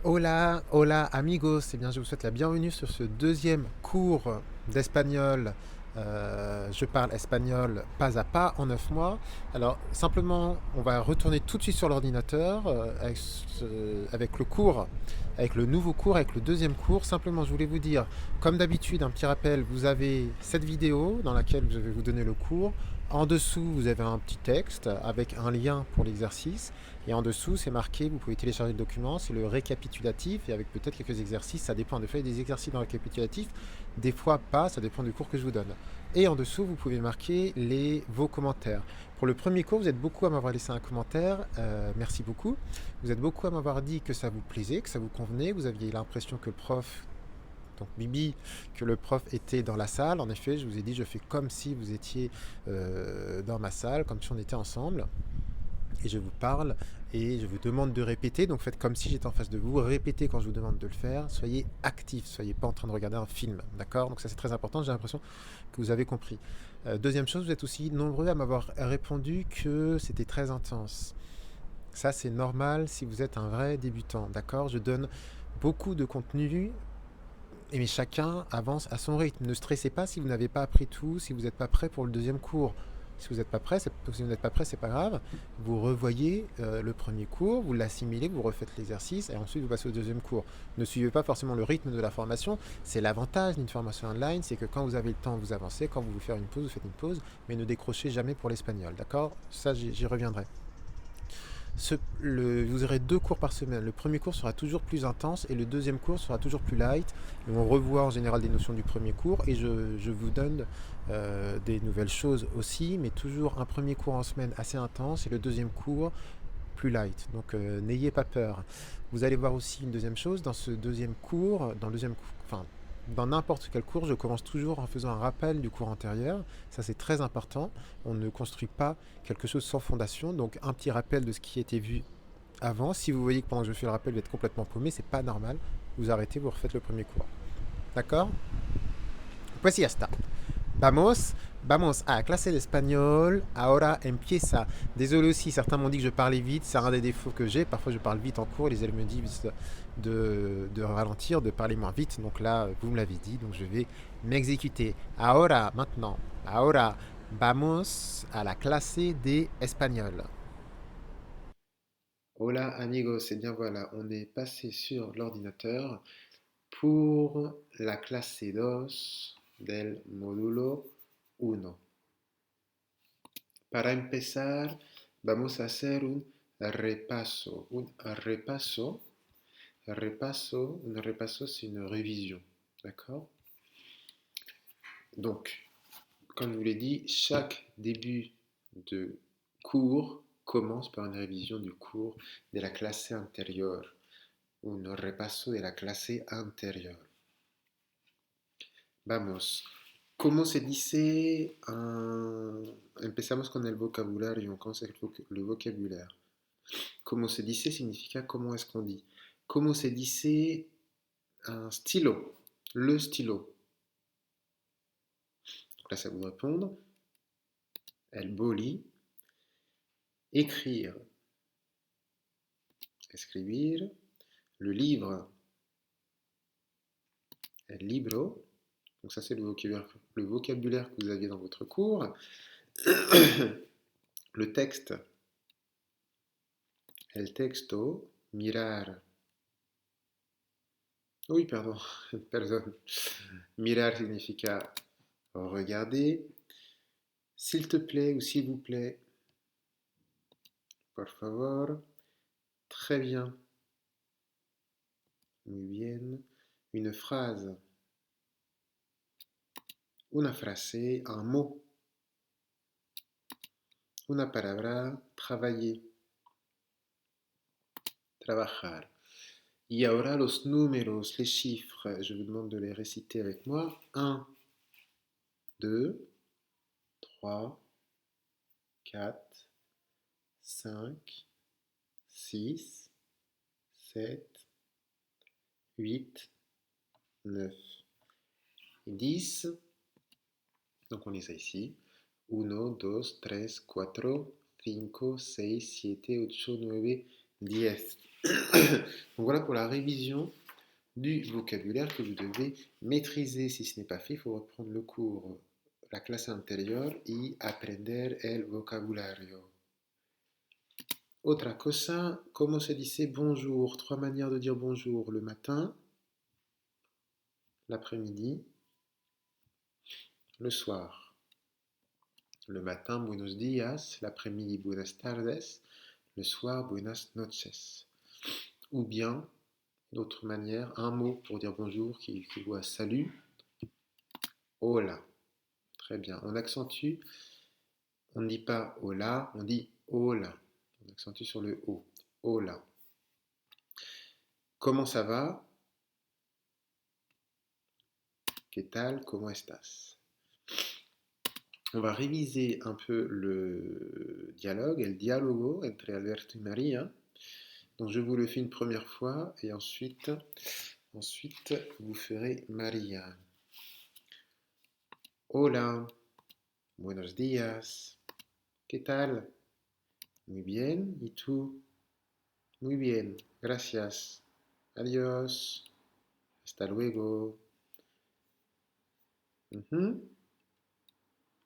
Hola, hola amigos, eh bien je vous souhaite la bienvenue sur ce deuxième cours d'espagnol. Je parle espagnol pas à pas en 9 mois. Alors simplement, on va retourner tout de suite sur l'ordinateur avec le cours, avec le nouveau cours, avec le deuxième cours. Simplement, je voulais vous dire, comme d'habitude, un petit rappel, vous avez cette vidéo dans laquelle je vais vous donner le cours. En dessous, vous avez un petit texte avec un lien pour l'exercice. Et en dessous, c'est marqué, vous pouvez télécharger le document, c'est le récapitulatif, et avec peut-être quelques exercices, ça dépend. Des fois, il y a des exercices dans le récapitulatif, des fois pas, ça dépend du cours que je vous donne. Et en dessous, vous pouvez marquer vos commentaires. Pour le premier cours, vous êtes beaucoup à m'avoir laissé un commentaire, merci beaucoup. Vous êtes beaucoup à m'avoir dit que ça vous plaisait, que ça vous convenait, vous aviez l'impression que le prof, donc Bibi, que le prof était dans la salle. En effet, je vous ai dit, je fais comme si vous étiez dans ma salle, comme si on était ensemble et je vous parle et je vous demande de répéter. Donc faites comme si j'étais en face de vous. Répétez quand je vous demande de le faire. Soyez actif, soyez pas en train de regarder un film. D'accord. Donc ça c'est très important. J'ai l'impression que vous avez compris. Deuxième chose, vous êtes aussi nombreux à m'avoir répondu que c'était très intense. Ça c'est normal si vous êtes un vrai débutant. D'accord. Je donne beaucoup de contenu. Et mais chacun avance à son rythme. Ne stressez pas si vous n'avez pas appris tout, si vous n'êtes pas prêt pour le deuxième cours. Si vous n'êtes pas prêt, si vous n'êtes pas prêt, c'est pas grave. Vous revoyez le premier cours, vous l'assimilez, vous refaites l'exercice et ensuite vous passez au deuxième cours. Ne suivez pas forcément le rythme de la formation. C'est l'avantage d'une formation online, c'est que quand vous avez le temps, vous avancez. Quand vous voulez faire une pause, vous faites une pause, mais ne décrochez jamais pour l'espagnol. D'accord. Ça, j'y reviendrai. Vous aurez deux cours par semaine. Le premier cours sera toujours plus intense et le deuxième cours sera toujours plus light. Et on revoit en général des notions du premier cours et je vous donne des nouvelles choses aussi, mais toujours un premier cours en semaine assez intense et le deuxième cours plus light. Donc n'ayez pas peur. Vous allez voir aussi une deuxième chose dans ce deuxième cours, enfin dans n'importe quel cours, je commence toujours en faisant un rappel du cours antérieur. Ça c'est très important. On ne construit pas quelque chose sans fondation. Donc un petit rappel de ce qui a été vu avant. Si vous voyez que pendant que je fais le rappel, vous êtes complètement paumé, c'est pas normal. Vous arrêtez, vous refaites le premier cours. D'accord. Pues ya está. Vamos à clase d'espagnol. Ahora empieza. Désolé aussi, certains m'ont dit que je parlais vite. C'est un des défauts que j'ai. Parfois, je parle vite en cours. Les élèves me disent de ralentir, de parler moins vite. Donc là, vous me l'avez dit. Donc je vais m'exécuter. Ahora, maintenant. Ahora, vamos à la clase de espagnol. Hola amigos, et bien voilà, on est passé sur l'ordinateur pour la clase 2 del módulo 1. Para empezar, vamos a hacer un repaso. Un repaso, c'est une révision. D'accord. Donc, comme je vous l'ai dit, chaque début de cours commence par une révision du cours de la clase anterior. Un repaso de la clase anterior. Vamos. ¿Cómo se dice? Empezamos con el vocabulario. ¿Cómo se le vocabulaire? Como se dice significa comment est-ce qu'on dit. Como se dice un stylo. Le stylo. Donc là, ça vous répondre. El boli. Écrire. Escribir. Le livre. El libro. Donc ça, c'est le vocabulaire que vous aviez dans votre cours. Le texte. El texto. Mirar. Oui, pardon. Pardon. Mirar significa regarder. S'il te plaît ou s'il vous plaît. Por favor. Très bien. Muy bien. Une phrase. Una frase, un mot. Una palabra, travailler. Trabajar. Y ahora los números, les chiffres. Je vous demande de les réciter avec moi. Un, 2, 3, 4, 5, 6, 7, 8, 9, 10. Donc on les a ici. 1, 2, 3, 4, 5, 6, 7, 8, 9, 10. Donc voilà pour la révision du vocabulaire que vous devez maîtriser. Si ce n'est pas fait, il faut reprendre le cours, la classe anterior y aprender el vocabulario. Otra cosa, comment se dice bonjour? Trois manières de dire bonjour: le matin, l'après-midi, le soir. Le matin, buenos días; l'après-midi, buenas tardes; le soir, buenas noches. Ou bien, d'autre manière, un mot pour dire bonjour qui équivaut à salut: hola. Très bien. On accentue, on ne dit pas hola, on dit hola. On accentue sur le O. Hola. Comment ça va? ¿Qué tal? ¿Cómo estás? On va réviser un peu le dialogue, el diálogo entre Alberto y María. Donc je vous le fais une première fois et ensuite vous ferez María. Hola, buenos días. ¿Qué tal? Muy bien. ¿Y tú? Muy bien, gracias. Adiós. Hasta luego.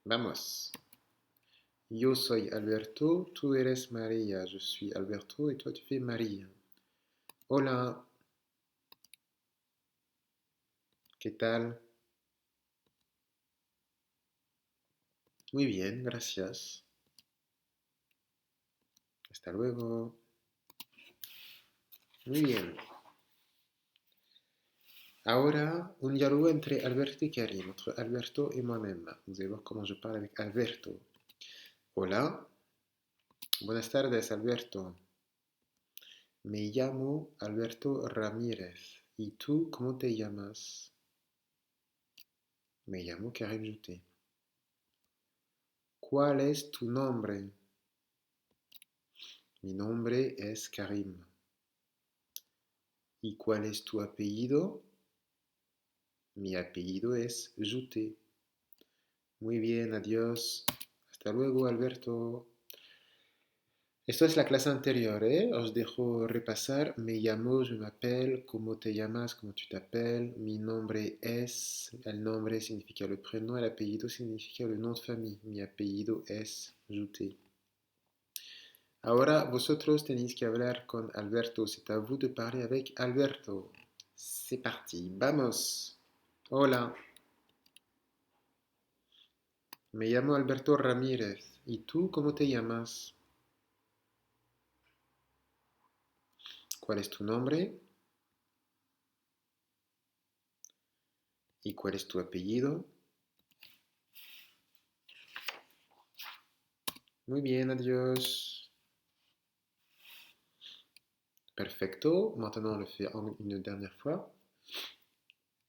Vamos. Yo soy Alberto, tú eres María. Je suis Alberto et toi tu fais María. Hola. ¿Qué tal? Muy bien, gracias. Hasta luego. Muy bien. Ahora, un diálogo entre Alberto y Karim, entre Alberto et moi-même. Vous allez voir comment je parle avec Alberto. Hola. Buenas tardes, Alberto. Me llamo Alberto Ramírez. ¿Y tú cómo te llamas? Me llamo Karim Jouté. ¿Cuál es tu nombre? Mi nombre es Karim. ¿Y cuál es tu apellido? Mi apellido es Jouté. Muy bien, adiós. Hasta luego, Alberto. Esto es la clase anterior, ¿eh? Os dejo repasar. Me llamo, je m'appelle. ¿Cómo te llamas? ¿Cómo tu t'appelles? Mi nombre es. El nombre significa le prénom. El apellido significa le nom de famille. Mi apellido es Jouté. Ahora vosotros tenéis que hablar con Alberto. C'est à vous de parler avec Alberto. C'est parti. Vamos. Hola. Me llamo Alberto Ramírez. ¿Y tú cómo te llamas? ¿Cuál es tu nombre? ¿Y cuál es tu apellido? Muy bien, adiós. Perfecto. Maintenant, on le fait une dernière fois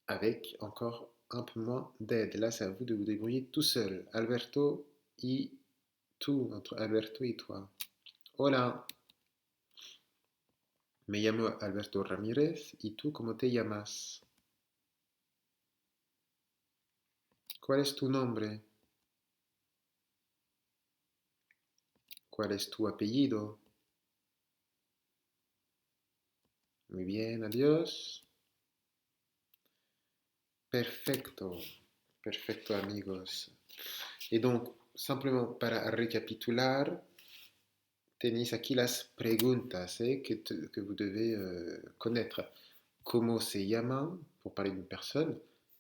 avec encore un peu moins d'aide. Là, c'est à vous de vous débrouiller tout seul. Alberto y tú, entre Alberto y toi. Hola. Me llamo Alberto Ramírez. ¿Y tú cómo te llamas? ¿Cuál es tu nombre? ¿Cuál es tu apellido? Muy bien, adiós. Perfecto, perfecto amigos. Et donc, simplement para recapitular, tenéis aquí las preguntas que vous devez connaître. ¿Cómo se llama? Pour parler d'une personne.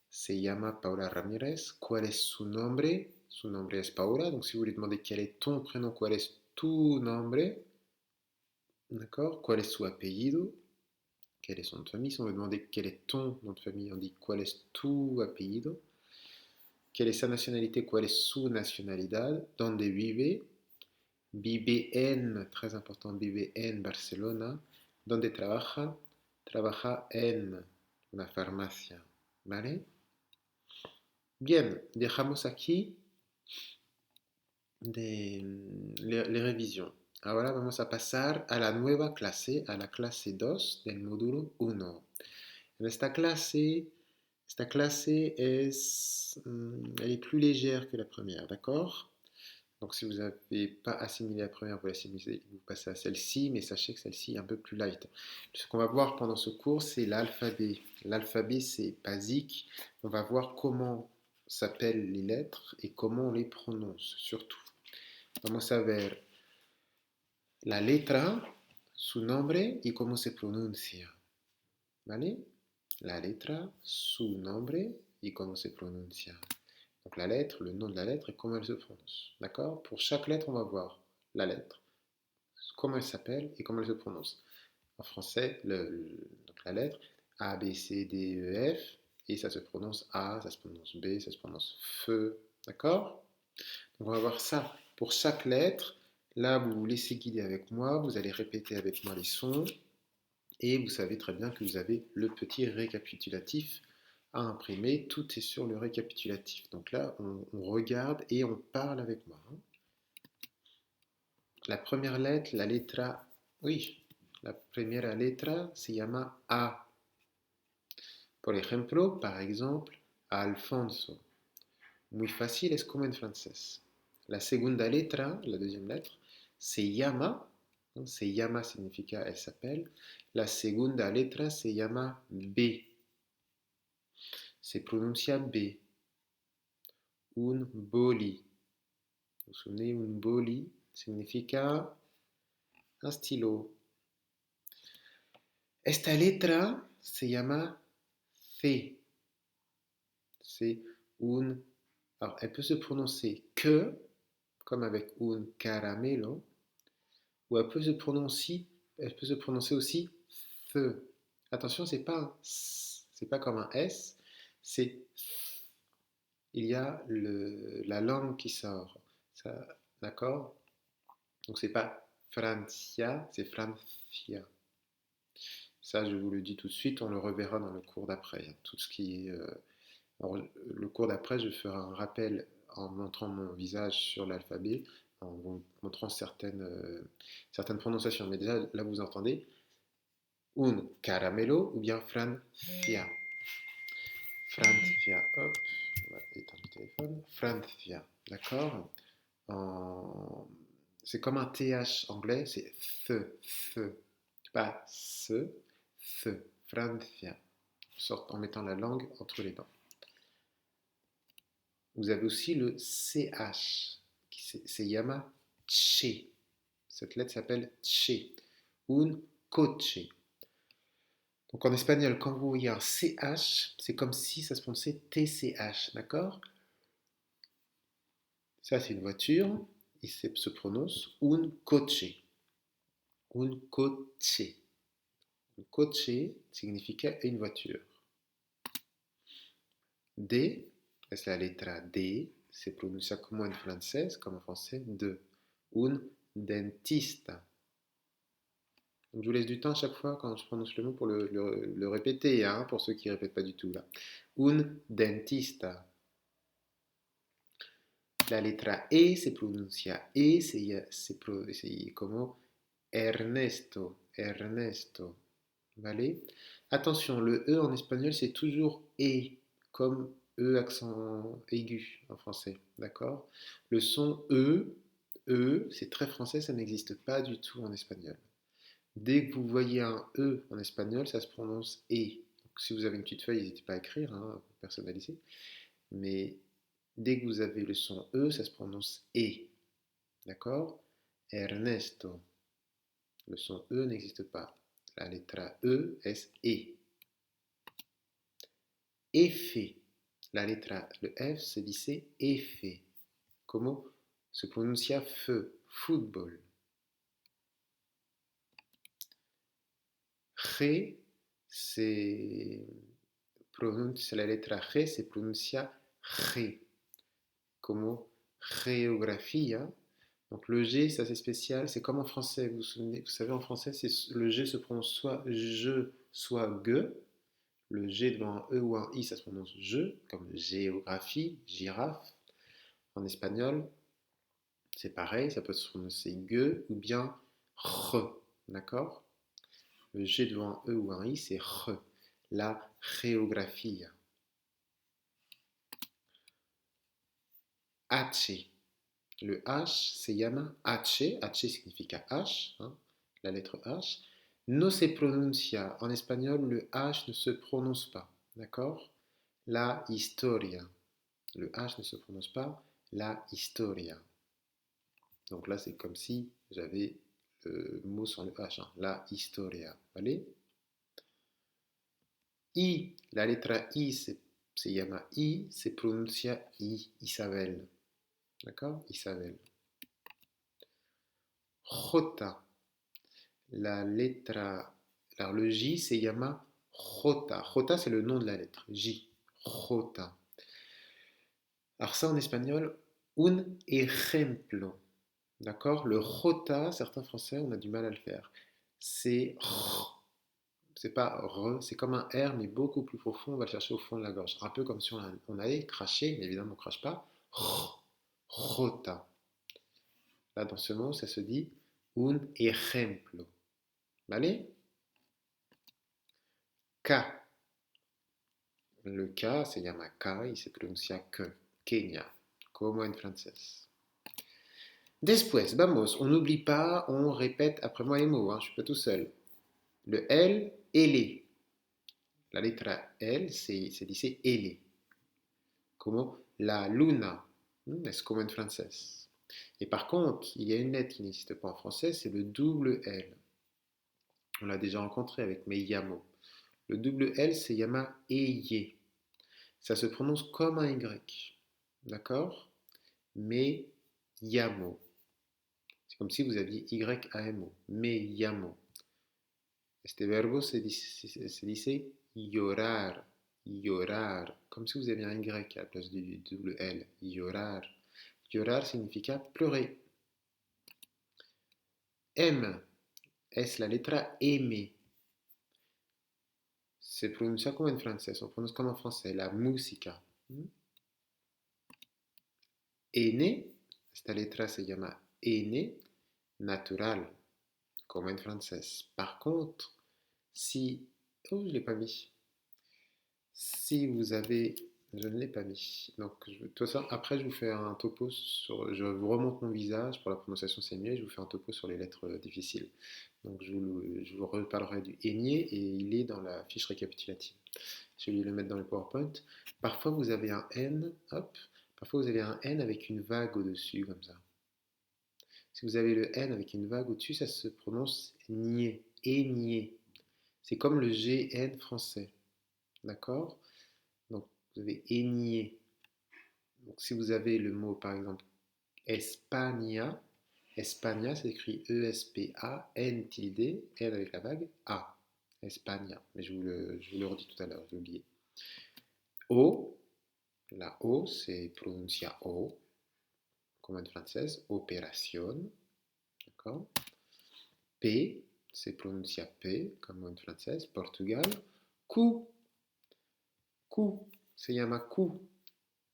Se llama Paula Ramírez. ¿Cuál es su nombre? Su nombre es Paula. Donc, si vous lui demandez quel est ton prénom, ¿cuál es tu nombre? D'accord? ¿Cuál es su apellido? Quel est son nom de famille? Si on veut demander quel est ton nom de famille, on dit ¿cuál es tu apellido? Quelle est sa nationalité? ¿Cuál es su nacionalidad? ¿Dónde vive? Vive en, très important, vive en Barcelona. ¿Dónde trabaja? Trabaja en una farmacia. ¿Vale? Bien, dejamos aquí les révisions. Ahora vamos a pasar a la nueva clase, a la clase 2 del módulo 1. En esta clase es, elle est plus légère que la première, d'accord? Donc si vous n'avez pas assimilé la première, vous l'assimilez, vous passez à celle-ci, mais sachez que celle-ci est un peu plus light. Ce qu'on va voir pendant ce cours, c'est l'alphabet. L'alphabet, c'est basique. On va voir comment s'appellent les lettres et comment on les prononce, surtout. Vamos a ver la letra, su nombre y cómo se pronuncia. ¿Vale? La letra, su nombre y cómo se pronuncia. Donc la lettre, le nom de la lettre et comment elle se prononce. D'accord? Pour chaque lettre, on va voir la lettre, comment elle s'appelle et comment elle se prononce. En français, donc la lettre A, B, C, D, E, F, et ça se prononce A, ça se prononce B, ça se prononce feu. D'accord? Donc on va voir ça pour chaque lettre. Là, vous vous laissez guider avec moi, vous allez répéter avec moi les sons, et vous savez très bien que vous avez le petit récapitulatif à imprimer. Tout est sur le récapitulatif. Donc là, on regarde et on parle avec moi. La première lettre, la letra, oui, la primera letra se llama A. Por ejemplo, par exemple, Alfonso. Muy fácil, es como en francés. La segunda letra, la deuxième lettre, se llama. Se llama significa elle s'appelle. La segunda letra se llama B. Se pronuncia B. Un boli. Vous vous souvenez, un boli significa un stylo. Esta letra se llama C. C'est un. Alors, elle peut se prononcer que, comme avec un caramelo, ou elle peut se prononcer aussi th. Attention, c'est pas un s, c'est pas comme un s, c'est il y a la langue qui sort. Ça, d'accord? Donc c'est pas Francia, c'est Francia. Ça, je vous le dis tout de suite, on le reverra dans le cours d'après. Tout ce qui est, alors, le cours d'après, je ferai un rappel en montrant mon visage sur l'alphabet, en vous montrant certaines prononciations. Mais déjà, là, vous entendez un caramelo ou bien Francia. Francia, hop, on va éteindre le téléphone. Francia, d'accord? En... C'est comme un TH anglais, c'est th, pas ce, th, Francia, en mettant la langue entre les dents. Vous avez aussi le CH, qui se llama che. Cette lettre s'appelle che. Un coche. Donc en espagnol, quand vous voyez un CH, c'est comme si ça se prononçait TCH, d'accord? Ça, c'est une voiture. Il se prononce un coche. Un coche. Un coche significa une voiture. D, es la letra D, se pronuncia como en francés, comme en français, de. Un dentista. Donc je vous laisse du temps à chaque fois quand je prononce le mot pour le répéter, hein, pour ceux qui ne répètent pas du tout là. Un dentista. La letra E se pronuncia E, c'est como Ernesto. Ernesto. Vale? Attention, le E en espagnol c'est toujours E, comme E accent aigu en français. D'accord? Le son E, c'est très français, ça n'existe pas du tout en espagnol. Dès que vous voyez un E en espagnol, ça se prononce E. Donc, si vous avez une petite feuille, n'hésitez pas à écrire, hein, personnalisé. Mais dès que vous avez le son E, ça se prononce E. D'accord? Ernesto. Le son E n'existe pas. La letra E es E. Efe. Le F se dice Efe. Como se pronuncia feu, football. G, la letra G se pronuncia G, como géographia. Donc le G, c'est assez spécial, c'est comme en français, vous savez en français, le G se prononce soit je, soit ge. Le G devant un E ou un I, ça se prononce je, comme géographie, girafe. En espagnol, c'est pareil, ça peut se prononcer ge ou bien re, d'accord? Le G devant un E ou un I, c'est re, la géographie. H. Le H se llama H. H significa H, hein, la lettre H. No se pronuncia. En espagnol, le H ne se prononce pas. D'accord? La historia. Le H ne se prononce pas. La historia. Donc là, c'est comme si j'avais le mot sans le H. Hein. La historia. Allez? I, la letra I se llama I, se pronuncia I, Isabel. D'accord? Isabel. J, la letra. Alors le J se llama J. J, c'est le nom de la lettre. J. J. Alors ça en espagnol, un ejemplo. D'accord? Le J, certains français, on a du mal à le faire. C'est R. C'est pas R, c'est comme un R, mais beaucoup plus profond. On va le chercher au fond de la gorge. Un peu comme si on allait cracher, mais évidemment on ne crache pas. R. J. Là, dans ce mot, ça se dit un ejemplo. ¿Vale? K. Le K se llama K y se pronuncia que. Kenya, como en francés. Después, vamos, on n'oublie pas, on répète après moi les mots, hein, je ne suis pas tout seul. Le L, ele. La letra L se dice ele. Como la luna, es como en francés. Et par contre, il y a une lettre qui n'existe pas en français, c'est le double L. On l'a déjà rencontré avec me llamo. Le double L se llama eye. Ça se prononce comme un Y. D'accord? Me llamo. C'est comme si vous aviez Y-A-M-O. Me llamo. Este verbo se dice llorar. Llorar. Comme si vous aviez un Y à la place du double L. Llorar. Llorar significa pleurer. M. Es la letra M. Se pronuncia como en francés. On prononce comme en français. La música. N. Esta letra se llama N. Natural. Comme en français. Par contre, si... Oh, je ne l'ai pas mis. Si vous avez... Je ne l'ai pas mis. Donc, de toute façon, après, je vous fais un topo sur... Je vous remonte mon visage. Pour la prononciation, c'est mieux. Je vous fais un topo sur les lettres difficiles. Donc, je vous reparlerai du henné et il est dans la fiche récapitulative. Je vais le mettre dans le PowerPoint. Parfois, vous avez un N. Hop. Parfois, vous avez un N avec une vague au-dessus, comme ça. Si vous avez le N avec une vague au-dessus, ça se prononce nier, nier. C'est comme le GN français. D'accord? Donc, vous avez nier. Donc, si vous avez le mot, par exemple, Espagna, Espagna, c'est écrit E-S-P-A-N tilde, N avec la vague, A. Espagna. Mais je vous le redis tout à l'heure, j'ai oublié. O, la O, c'est pronuncia O, comme en français, opération. D'accord? P, c'est pronuncia P, comme en français, Portugal. Q, Q, se llama Q.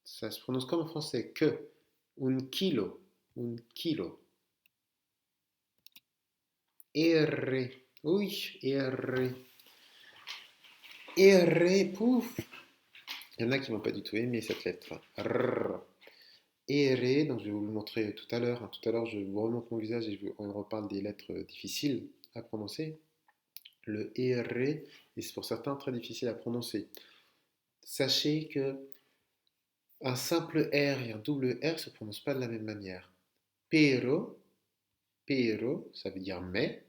Ça se prononce comme en français, que. Un kilo, un kilo. R, oui, R. R, pouf. Il y en a qui n'ont pas du tout aimé cette lettre. R. R, donc je vais vous le montrer tout à l'heure. Tout à l'heure, je vous remonte mon visage et on reparle des lettres difficiles à prononcer. Le R est pour certains très difficile à prononcer. Sachez que un simple R et un double R ne se prononcent pas de la même manière. Pero, pero, ça veut dire mais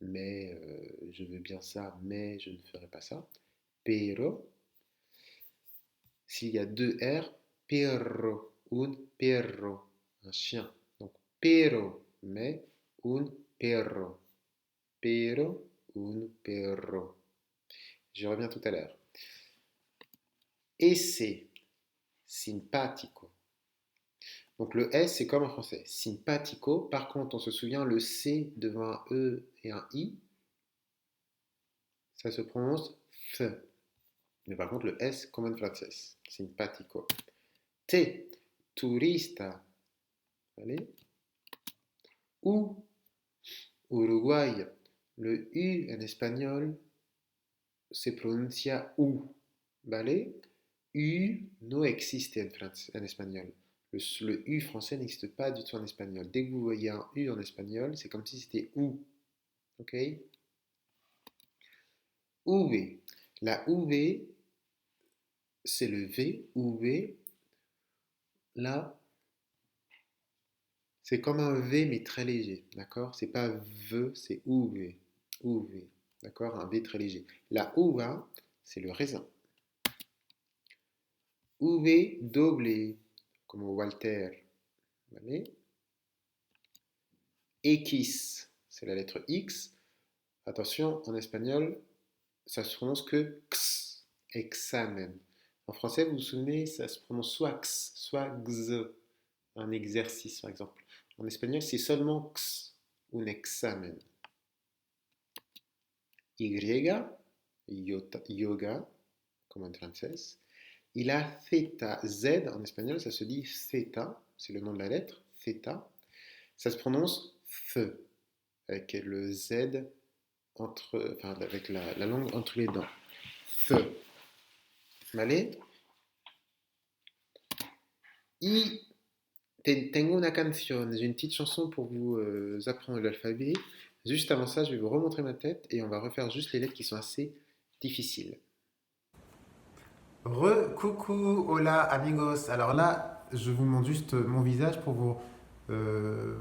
je veux bien ça, mais je ne ferai pas ça. Pero, s'il y a deux R, perro, un perro, un chien. Donc, pero, mais, un perro. Pero, un perro. Je reviens tout à l'heure. Ese, simpatico. Donc le S, c'est comme en français, simpatico. Par contre, on se souvient, le C devant un E et un I, ça se prononce F. Mais par contre, le S, comme en français, simpatico. T, turista. Allez. U, Uruguay. Le U en espagnol se pronuncia U. ¿Vale? U no existe en espagnol. Le U français n'existe pas du tout en espagnol. Dès que vous voyez un U en espagnol, c'est comme si c'était OU. Ok? UV. La UV, c'est le V. UV, là, c'est comme un V mais très léger. D'accord? C'est pas V, c'est UV. UV. D'accord? Un V très léger. La UVA, c'est le raisin. UV doublé, comme Walter. Allez. X, c'est la lettre X. Attention, en espagnol, ça se prononce que X, examen. En français, vous vous souvenez, ça se prononce soit X, soit X, un exercice par exemple. En espagnol, c'est seulement X, un examen. Y, yoga, comme en français. Il a theta, Z, en espagnol, ça se dit theta, c'est le nom de la lettre, theta. Ça se prononce feu, avec le Z avec la langue entre les dents. Feu. ¿Vale? Y tengo una canción. J'ai une petite chanson pour vous apprendre l'alphabet. Juste avant ça, je vais vous remontrer ma tête et on va refaire juste les lettres qui sont assez difficiles. Coucou, hola amigos. Alors là, je vous montre juste mon visage pour vous euh,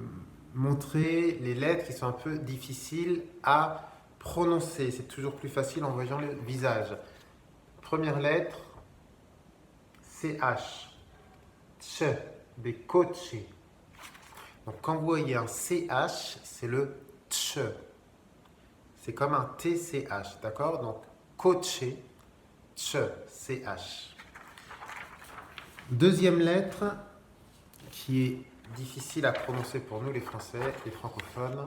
montrer les lettres qui sont un peu difficiles à prononcer. C'est toujours plus facile en voyant le visage. Première lettre, CH. Ch, des coche. Donc quand vous voyez un CH, c'est le ch. C'est comme un TCH, d'accord? Donc coche, ch, CH. Deuxième lettre qui est difficile à prononcer pour nous les Français, les francophones.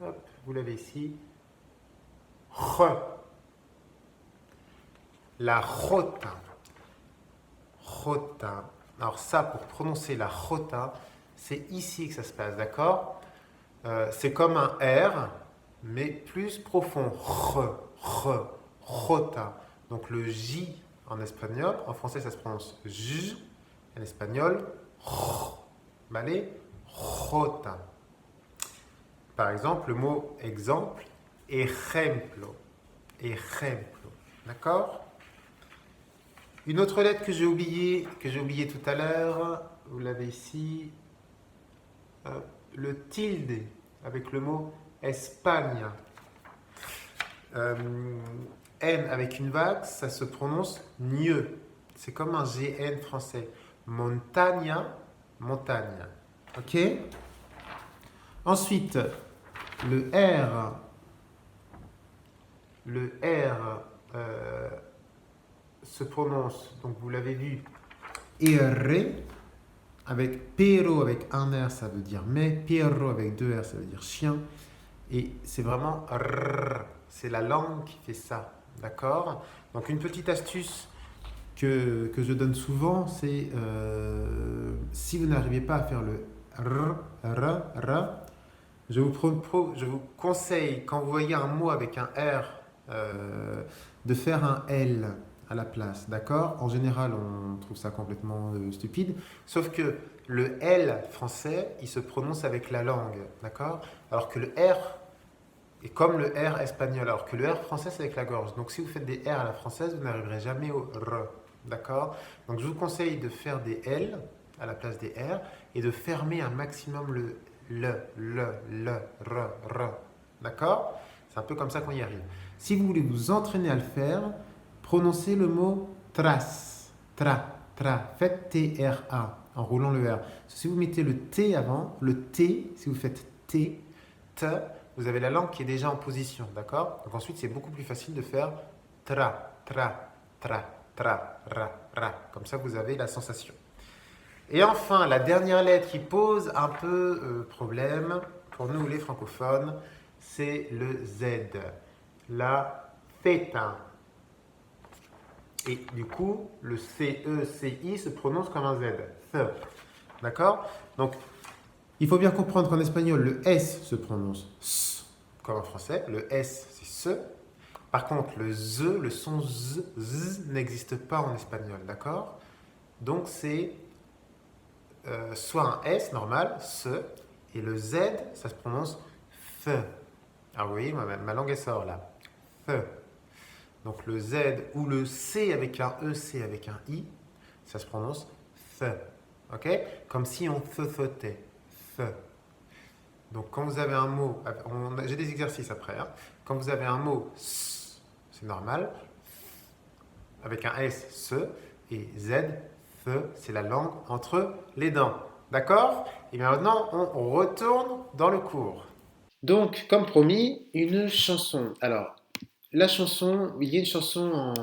Hop, vous l'avez ici. R. La jota. Jota. Alors ça, pour prononcer la jota, c'est ici que ça se passe, d'accord? C'est comme un R, mais plus profond. Jota. Donc le J en espagnol, en français ça se prononce J, en espagnol, ¿vale? Jota. Par exemple, le mot exemple, ejemplo. Ejemplo. D'accord? Une autre lettre que j'ai oubliée tout à l'heure, vous l'avez ici, le tilde avec le mot Espagne. N avec une vague, ça se prononce mieux. C'est comme un GN français. Montaña, montagne. Ok? Ensuite, le R. Le R se prononce, donc vous l'avez vu, R, avec pero avec un R, ça veut dire mais, perro avec deux R, ça veut dire chien. Et c'est vraiment R, c'est la langue qui fait ça, d'accord? Donc une petite astuce que je donne souvent, c'est si vous n'arrivez pas à faire le R, je vous conseille, quand vous voyez un mot avec un R, de faire un L à la place, d'accord? En général, on trouve ça complètement stupide, sauf que le L français, il se prononce avec la langue, d'accord? Alors que le R est comme le R espagnol, alors que le R français, c'est avec la gorge. Donc si vous faites des R à la française, vous n'arriverez jamais au R, d'accord? Donc je vous conseille de faire des L à la place des R et de fermer un maximum le, R, d'accord? C'est un peu comme ça qu'on y arrive. Si vous voulez vous entraîner à le faire, prononcez le mot tras, faites T-R-A en roulant le R. Si vous mettez le T avant, le T, si vous faites T, vous avez la langue qui est déjà en position, d'accord? Donc ensuite, c'est beaucoup plus facile de faire tra, ra. Comme ça, vous avez la sensation. Et enfin, la dernière lettre qui pose un peu problème pour nous les francophones, c'est le Z, la theta. Et du coup, le C-E-C-I se prononce comme un Z. D'accord? Donc, il faut bien comprendre qu'en espagnol, le S se prononce S, comme en français. Le S, c'est SE. Par contre, le Z, le son Z n'existe pas en espagnol. D'accord? Donc, c'est soit un S normal, se, et le Z, ça se prononce fe. Alors vous voyez, ma langue elle sort là. Fe. Donc le Z ou le C avec un E, C avec un I, ça se prononce fe. Ok? Comme si on feuilletait. Fe. Donc quand vous avez un mot, j'ai des exercices après, hein. Quand vous avez un mot, c'est normal, avec un S, se, et Z, fe, c'est la langue entre les dents. D'accord? Et bien maintenant, on retourne dans le cours. Donc, comme promis, une chanson. Alors, la chanson, il y a une chanson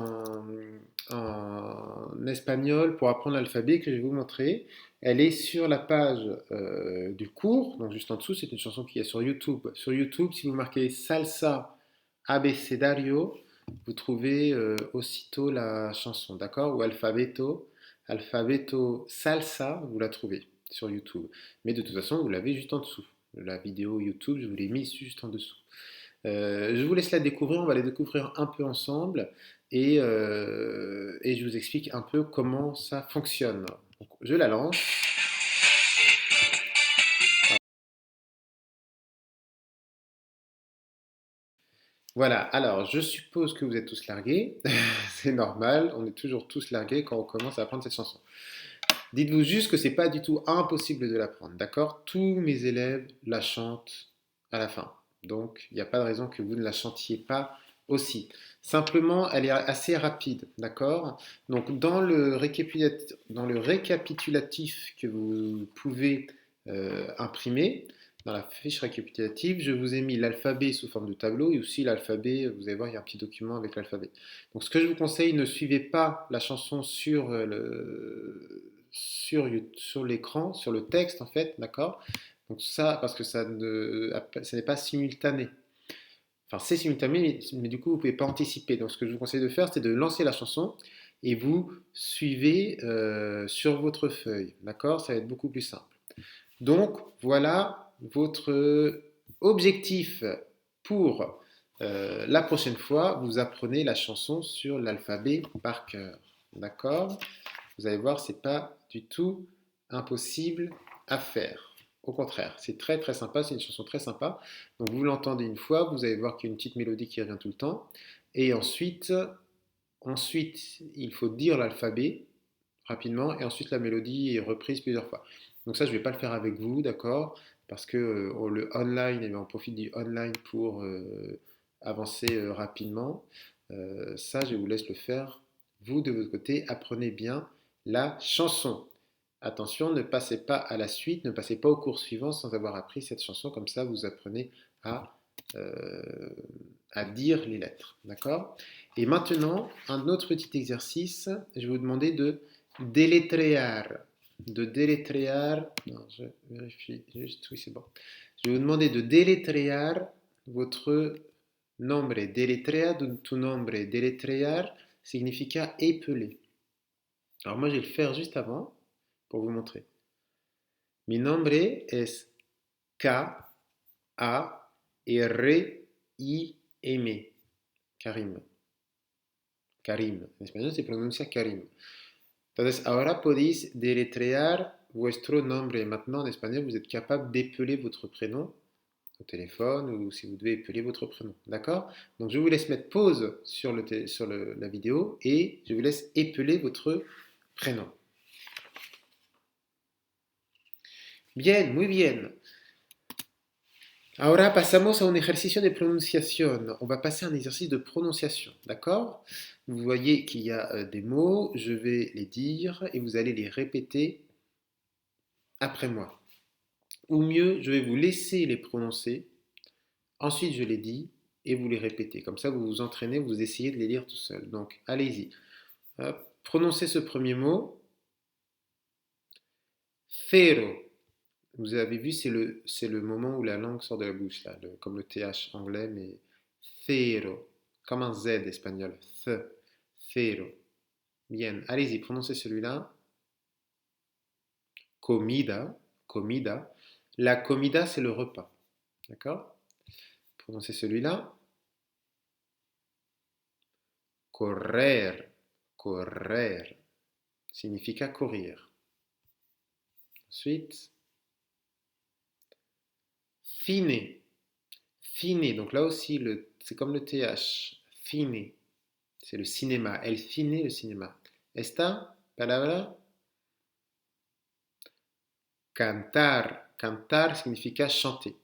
en espagnol pour apprendre l'alphabet que je vais vous montrer. Elle est sur la page du cours, donc juste en dessous, c'est une chanson qui est sur YouTube. Sur YouTube, si vous marquez Salsa Abecedario, vous trouvez aussitôt la chanson, d'accord? Ou Alfabeto, Alfabeto Salsa, vous la trouvez sur YouTube. Mais de toute façon, vous l'avez juste en dessous. La vidéo YouTube, je vous l'ai mise juste en dessous. Je vous laisse la découvrir, on va la découvrir un peu ensemble et je vous explique un peu comment ça fonctionne. Donc, je la lance. Voilà, alors je suppose que vous êtes tous largués, c'est normal, on est toujours tous largués quand on commence à apprendre cette chanson. Dites-vous juste que c'est pas du tout impossible de l'apprendre, d'accord? Tous mes élèves la chantent à la fin. Donc, il n'y a pas de raison que vous ne la chantiez pas aussi. Simplement, elle est assez rapide, d'accord? Donc, dans le récapitulatif que vous pouvez imprimer, dans la fiche récapitulative, je vous ai mis l'alphabet sous forme de tableau et aussi l'alphabet, vous allez voir, il y a un petit document avec l'alphabet. Donc, ce que je vous conseille, ne suivez pas la chanson sur l'écran, sur le texte en fait, d'accord? Donc ça, parce que ça n'est pas simultané. Enfin, c'est simultané, mais du coup, vous ne pouvez pas anticiper. Donc, ce que je vous conseille de faire, c'est de lancer la chanson et vous suivez sur votre feuille, d'accord? Ça va être beaucoup plus simple. Donc, voilà votre objectif pour la prochaine fois. Vous apprenez la chanson sur l'alphabet par cœur, d'accord? Vous allez voir, c'est pas du tout impossible à faire. Au contraire, c'est très très sympa, c'est une chanson très sympa. Donc vous l'entendez une fois, vous allez voir qu'il y a une petite mélodie qui revient tout le temps. Et ensuite il faut dire l'alphabet rapidement, et ensuite la mélodie est reprise plusieurs fois. Donc ça, je ne vais pas le faire avec vous, d'accord? Parce que le online, et on profite du online pour avancer rapidement. Ça, je vous laisse le faire. Vous, de votre côté, apprenez bien la chanson. Attention, ne passez pas à la suite, ne passez pas au cours suivant sans avoir appris cette chanson. Comme ça, vous apprenez euh, à dire les lettres. D'accord? Et maintenant, un autre petit exercice. Je vais vous demander de délétréar. De délétréar. Non, je vérifie juste. Oui, c'est bon. Je vais vous demander de délétréar votre nombre. Deletrea tu nombre. Deletréar significa épeler. Alors moi, je vais le faire juste avant pour vous montrer. Mi nombre es K-A-R-I-M. Karim. Karim. En español se pronuncia Karim. Entonces, ahora podéis deletrear vuestro nombre. Maintenant, en espagnol, vous êtes capable d'épeler votre prénom au téléphone ou si vous devez épeler votre prénom. D'accord? Donc, je vous laisse mettre pause sur la vidéo et je vous laisse épeler votre prénom. Bien, muy bien. Ahora pasamos a un ejercicio de pronunciación. On va passer à un exercice de prononciation, d'accord? Vous voyez qu'il y a des mots, je vais les dire et vous allez les répéter après moi. Ou mieux, je vais vous laisser les prononcer, ensuite je les dis et vous les répétez. Comme ça, vous vous entraînez, vous essayez de les lire tout seul. Donc, allez-y. Prononcez ce premier mot. Fero. Vous avez vu, c'est le moment où la langue sort de la bouche, là, comme le TH anglais, mais fero, comme un Z espagnol. Fero. Bien, allez-y, prononcez celui-là. Comida, comida. La comida, c'est le repas. D'accord? Prononcez celui-là. Correr, correr. Significa courir. Ensuite, fine. Fine, donc là aussi, c'est comme le TH. Fine, c'est le cinéma. El fine, le cinéma. Esta palabra, cantar. Cantar significa chanter.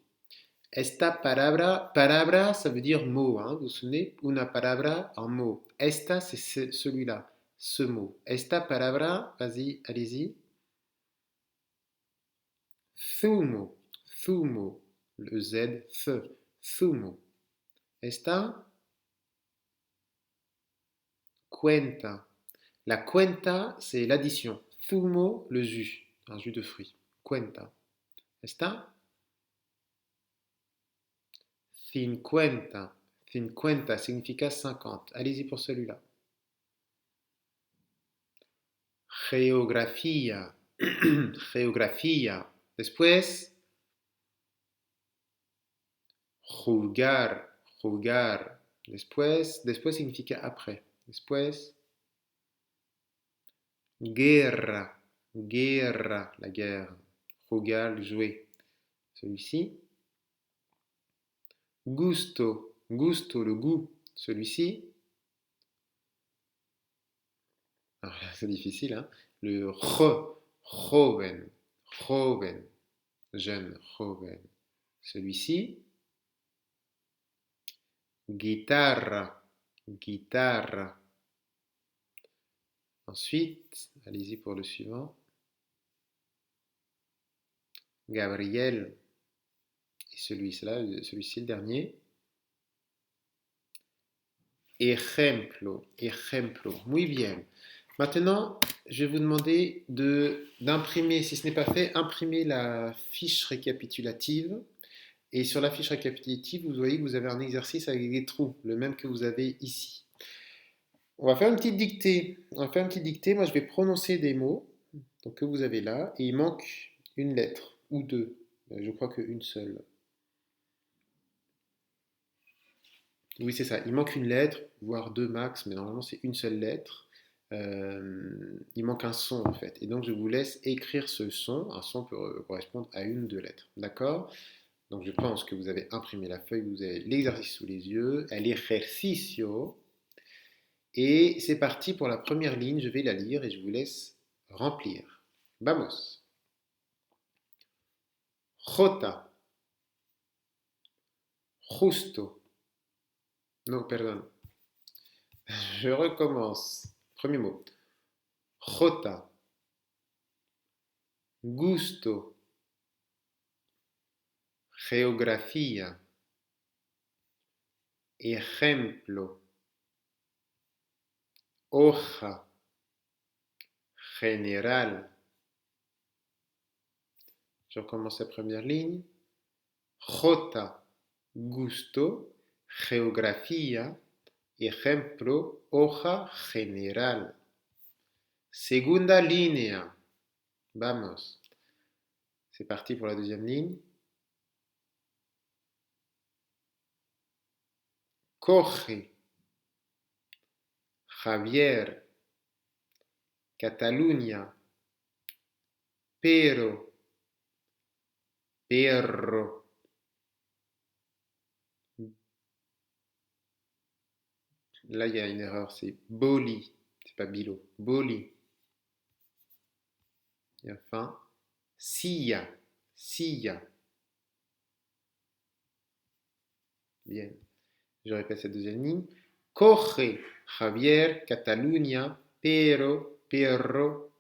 Esta palabra, palabra, ça veut dire mot. Hein, vous vous souvenez? Una palabra, un mot. Esta, c'est celui-là, ce mot. Esta palabra, vas-y, allez-y. Fumo, fumo. Le Z, fe. Fumo. Esta, cuenta. La cuenta, c'est l'addition. Fumo, le jus, un jus de fruits. Cuenta. Esta, cincuenta. Cincuenta significa 50. Allez-y pour celui-là. Geografía. Geografía. Después, jugar. Jugar. Después significa après. Después, guerra. Guerra. La guerre. Jugar, jouer. Celui-ci. Gusto. Gusto, le goût. Celui-ci. Alors là, c'est difficile, hein. Le joven. Joven. Jeune. Joven. Celui-ci. Guitarra. Guitarra. Ensuite, allez-y pour le suivant. Gabriel. Et celui-ci, le dernier. Ejemplo. Ejemplo. Muy bien. Maintenant, je vais vous demander d'imprimer, si ce n'est pas fait, imprimer la fiche récapitulative. Et sur la fiche récapitulative, vous voyez que vous avez un exercice avec des trous, le même que vous avez ici. On va faire une petite dictée. Moi, je vais prononcer des mots donc, que vous avez là. Et il manque une lettre ou deux. Je crois qu'une seule. Oui, c'est ça. Il manque une lettre, voire deux max, mais normalement, c'est une seule lettre. Il manque un son, en fait. Et donc, je vous laisse écrire ce son. Un son peut correspondre à une ou deux lettres. D'accord? Donc, je pense que vous avez imprimé la feuille, vous avez l'exercice sous les yeux. El ejercicio. Et c'est parti pour la première ligne, je vais la lire et je vous laisse remplir. Vamos. Jota. Justo. Non, pardon. Je recommence. Premier mot. Jota. Gusto. Geografía. Ejemplo. Hoja. General. Je recommence la première ligne. Jota. Gusto. Geografía. Ejemplo. Hoja general. Segunda línea. Vamos. C'est parti pour la deuxième ligne. Coge. Javier. Cataluña. Pero. Perro. Là, il y a une erreur, c'est Boli. C'est pas Bilo. Boli. Et enfin, Silla. Silla. Bien. Je répète cette deuxième ligne. Coge, Javier, Cataluña, pero, perro,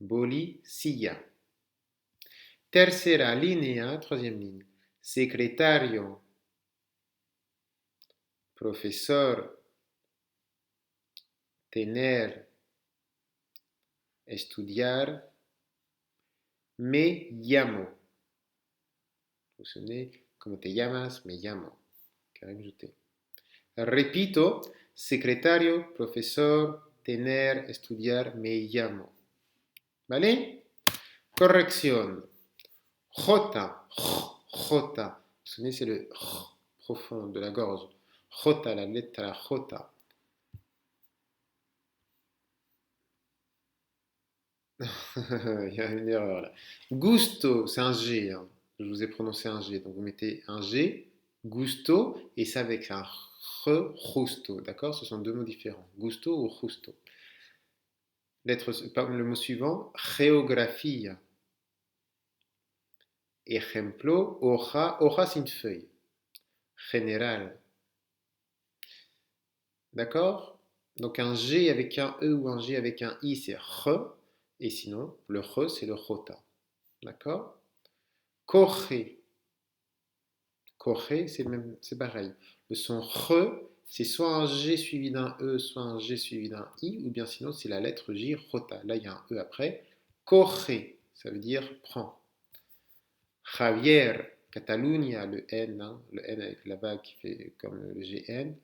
boli, silla. Tercera línea, troisième ligne. Secretario, profesor, tener, estudiar, me llamo. Vous vous souvenez, ¿cómo te llamas? Me llamo. Karim Jouté. Repito, secretario, profesor, tener, estudiar, me llamo. ¿Vale? Corrección. J, J. Vous vous souvenez, c'est le profond de la gorge. J, la lettre J. Il y a une erreur là. Gusto, c'est un G, hein. Je vous ai prononcé un G. Donc vous mettez un G, gusto, et ça avec un re, justo. D'accord? Ce sont deux mots différents. Gusto ou justo. Le mot suivant, geografía. Ejemplo, hoja. Hoja, c'est une feuille. Général. D'accord? Donc un G avec un E ou un G avec un I, c'est re. Et sinon, le re, c'est le jota. D'accord? Coge. Coge, c'est pareil. Le son re, c'est soit un G suivi d'un E, soit un G suivi d'un I, ou bien sinon c'est la lettre J, jota. Là, il y a un E après. Coge, ça veut dire prends. Javier, Catalunya, le N, hein, le N avec la vague qui fait comme le GN.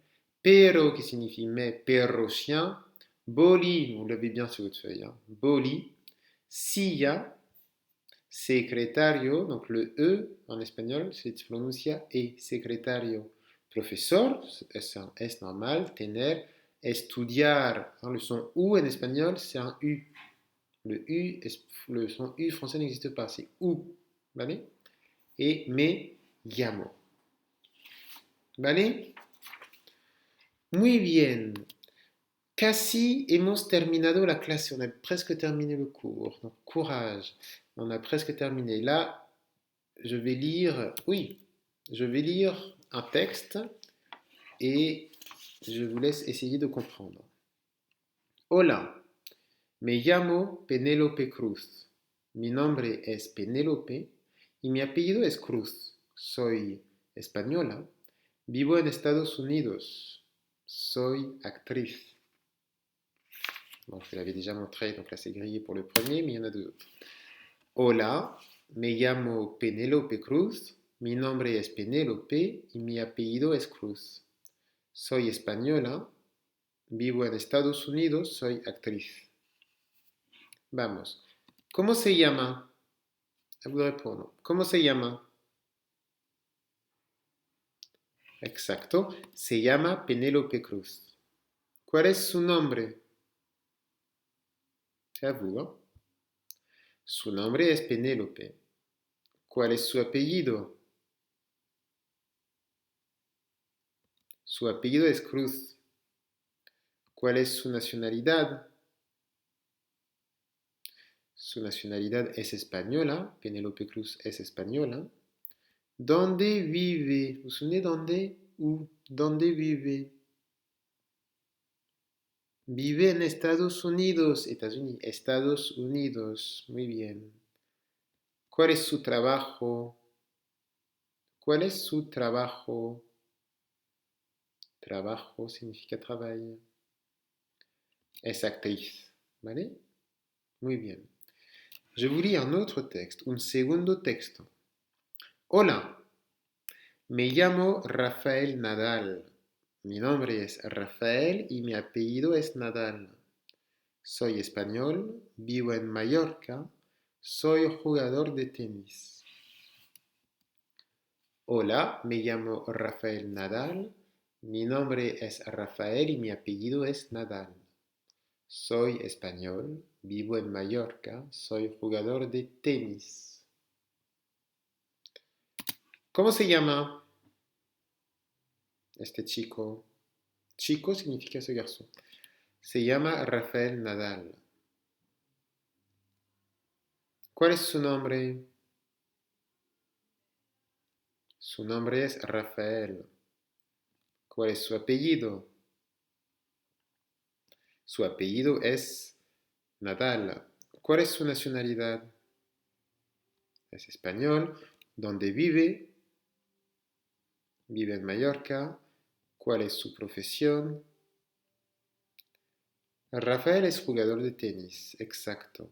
Pero, qui signifie mais, perro, chien. Boli, vous l'avez bien sur votre feuille, hein. Boli. Silla, secretario, donc le E en espagnol se pronuncia E, secretario. Professeur, c'est un S normal. Tener, estudiar, hein, le son U en espagnol, c'est un U. Le son U français n'existe pas, c'est OU. Vale? Et me llamo. ¿Vale? Muy bien. Casi hemos terminado la clase. On a presque terminé le cours. Donc, courage. On a presque terminé. Là, je vais lire. Oui, je vais lire un texte et je vous laisse essayer de comprendre. Hola, me llamo Penélope Cruz. Mi nombre es Penélope y mi apellido es Cruz. Soy española. Vivo en Estados Unidos. Soy actriz. Bon, je l'avais déjà montré, donc là c'est grillé pour le premier, mais il y en a deux autres. Hola, me llamo Penélope Cruz. Mi nombre es Penélope y mi apellido es Cruz. Soy española. Vivo en Estados Unidos. Soy actriz. Vamos. ¿Cómo se llama? À vous de répondre. ¿Cómo se llama? Exacto. Se llama Penélope Cruz. ¿Cuál es su nombre? C'est à vous, hein? Su nombre es Penélope. ¿Cuál es su apellido? Su apellido es Cruz. ¿Cuál es su nacionalidad? Su nacionalidad es española. Penélope Cruz es española. ¿Dónde vive? ¿Vous vous souvenez dónde? Où? ¿Dónde vive? Vive en Estados Unidos. Estados Unidos. Estados Unidos. Muy bien. ¿Cuál es su trabajo? ¿Cuál es su trabajo? Trabajo significa travail. Es actriz. ¿Vale? Muy bien. Je vous lis un autre texte, un segundo texto. Hola, me llamo Rafael Nadal. Mi nombre es Rafael y mi apellido es Nadal. Soy español, vivo en Mallorca, soy jugador de tenis. Hola, me llamo Rafael Nadal. Mi nombre es Rafael y mi apellido es Nadal. Soy español, vivo en Mallorca, soy jugador de tenis. ¿Cómo se llama este chico? Chico significa ce garçon. Se llama Rafael Nadal. ¿Cuál es su nombre? Su nombre es Rafael. ¿Cuál es su apellido? Su apellido es Nadal. ¿Cuál es su nacionalidad? Es español. ¿Dónde vive? Vive en Mallorca. ¿Cuál es su profesión? Rafael es jugador de tenis. Exacto.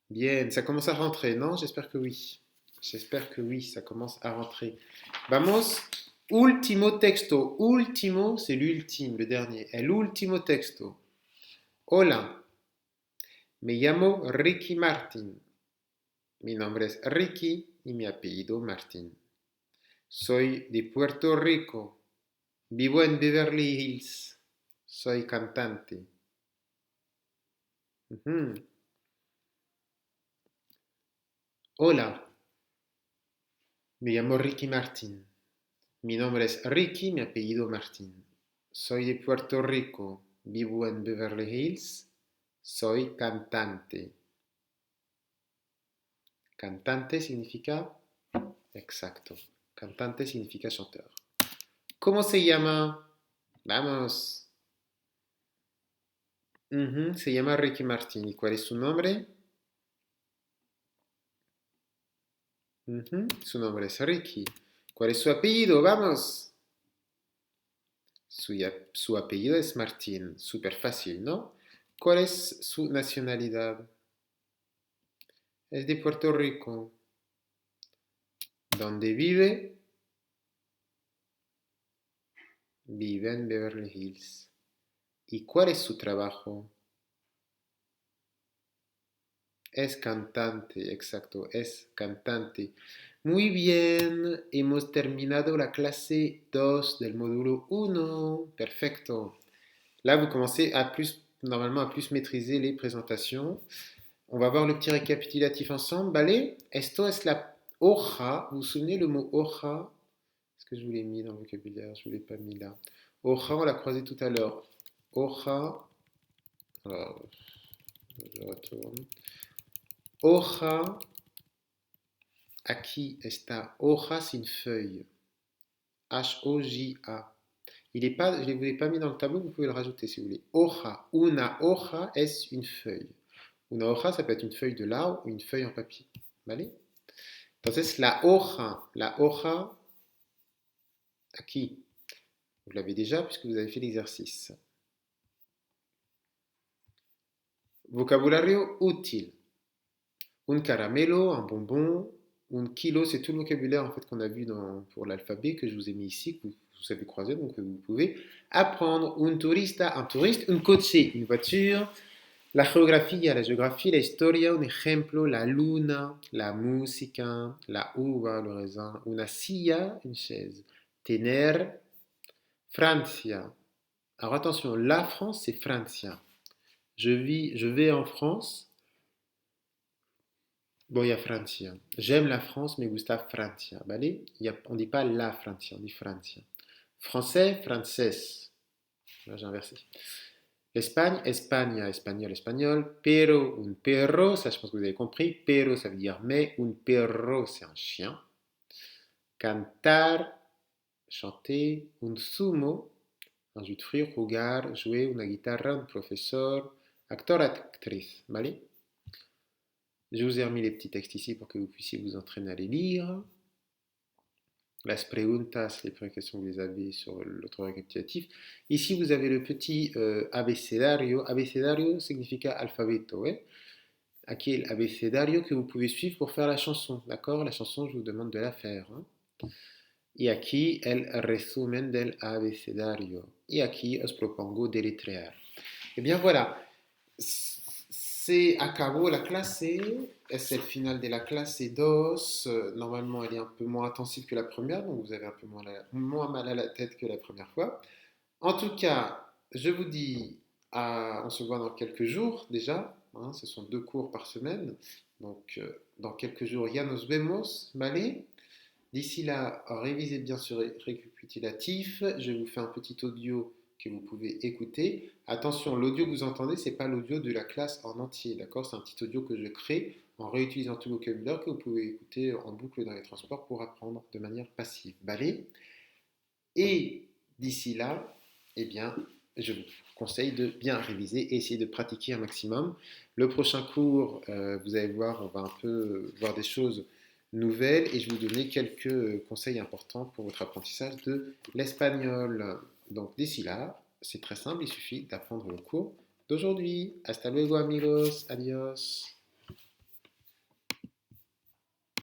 Bien, ça commence à rentrer, non? J'espère que oui. J'espère que oui, ça commence à rentrer. Vamos. Ultimo texto. Ultimo, c'est l'ultime, le dernier. El último texto. Hola, me llamo Ricky Martin. Mi nombre es Ricky y mi apellido Martin. Soy de Puerto Rico. Vivo en Beverly Hills. Soy cantante. Ujú. Hola, me llamo Ricky Martin. Mi nombre es Ricky, mi apellido Martin. Soy de Puerto Rico, vivo en Beverly Hills. Soy cantante. Cantante significa... Exacto. Cantante significa chanteur. ¿Cómo se llama? Vamos. Se llama Ricky Martin. ¿Y cuál es su nombre? Su nombre es Ricky. ¿Cuál es su apellido? Vamos. Su apellido es Martín. Súper fácil, ¿no? ¿Cuál es su nacionalidad? Es de Puerto Rico. ¿Dónde vive? Vive en Beverly Hills. ¿Y cuál es su trabajo? Es cantante, exacto, es cantante. Muy bien, hemos terminado la clase 2 del módulo 1. Perfecto. Là, vous commencez à plus, normalement, à plus maîtriser les présentations. On va voir le petit récapitulatif ensemble. Allez, esto es la hoja. Vous vous souvenez le mot hoja? Est-ce que je vous l'ai mis dans le vocabulaire? Je ne vous l'ai pas mis là. Hoja, on l'a croisé tout à l'heure. Hoja. Alors, je retourne. Hoja. Aquí está. Hoja, c'est une feuille. H-O-J-A. Je ne vous l'ai pas mis dans le tableau, vous pouvez le rajouter si vous voulez. Hoja. Una hoja es une feuille. Una hoja, ça peut être une feuille de l'arbre ou une feuille en papier. ¿Vale? Entonces, la hoja, aquí. Vous l'avez déjà puisque vous avez fait l'exercice. Vocabulario útil. Un caramelo, un bonbon, un kilo, c'est tout le vocabulaire en fait qu'on a vu pour l'alphabet que je vous ai mis ici, que vous avez croisé, donc que vous pouvez apprendre. Un turista, un touriste, un coche, une voiture. La geografía, la géographie, la historia, un ejemplo, la luna, la música, la uva, le raisin, una silla, une chaise. Tener, Francia. Alors attention, la France, c'est Francia. Je vais en France. Voy a Francia. J'aime la France, me gusta Francia. ¿Vale? On ne dit pas la Francia, on dit Francia. Français, française. Là, j'ai inversé. Espagne, España, espagnol, espagnol. Pero, un perro, ça je pense que vous avez compris. Pero, ça veut dire mais. Un perro, c'est un chien. Cantar, chanter. Un zumo, un jus de fruits. Jugar, jouer. Una guitarra, un professeur. Acteur, actrice. ¿Vale? Je vous ai remis les petits textes ici pour que vous puissiez vous entraîner à les lire. Las preguntas, les premières questions, vous les avez sur l'autre récapitulatif. Ici, vous avez le petit abecedario. Abecedario significa alfabeto. Aquí el abecedario que vous pouvez suivre pour faire la chanson. D'accord? La chanson, je vous demande de la faire. Y aquí el resumen del abecedario. Y aquí os propongo deletrear. Eh bien voilà, c'est acabó la clase, es el final de la clase 2. Normalement, elle est un peu moins intensive que la première, donc vous avez un peu moins mal à la tête que la première fois. En tout cas, je vous dis, on se voit dans quelques jours déjà. Ce sont 2 cours par semaine. Donc, dans quelques jours, ya nos vemos, ¿vale? D'ici là, révisez bien ce récapitulatif. Je vous fais un petit audio que vous pouvez écouter. Attention, l'audio que vous entendez, ce n'est pas l'audio de la classe en entier, d'accord? C'est un petit audio que je crée en réutilisant tout le vocabulaire que vous pouvez écouter en boucle dans les transports pour apprendre de manière passive. Balai. Et d'ici là, eh bien, je vous conseille de bien réviser et essayer de pratiquer un maximum. Le prochain cours, vous allez voir, on va un peu voir des choses nouvelles et je vais vous donner quelques conseils importants pour votre apprentissage de l'espagnol. Donc d'ici là, c'est très simple, il suffit d'apprendre le cours d'aujourd'hui. Hasta luego amigos, adios.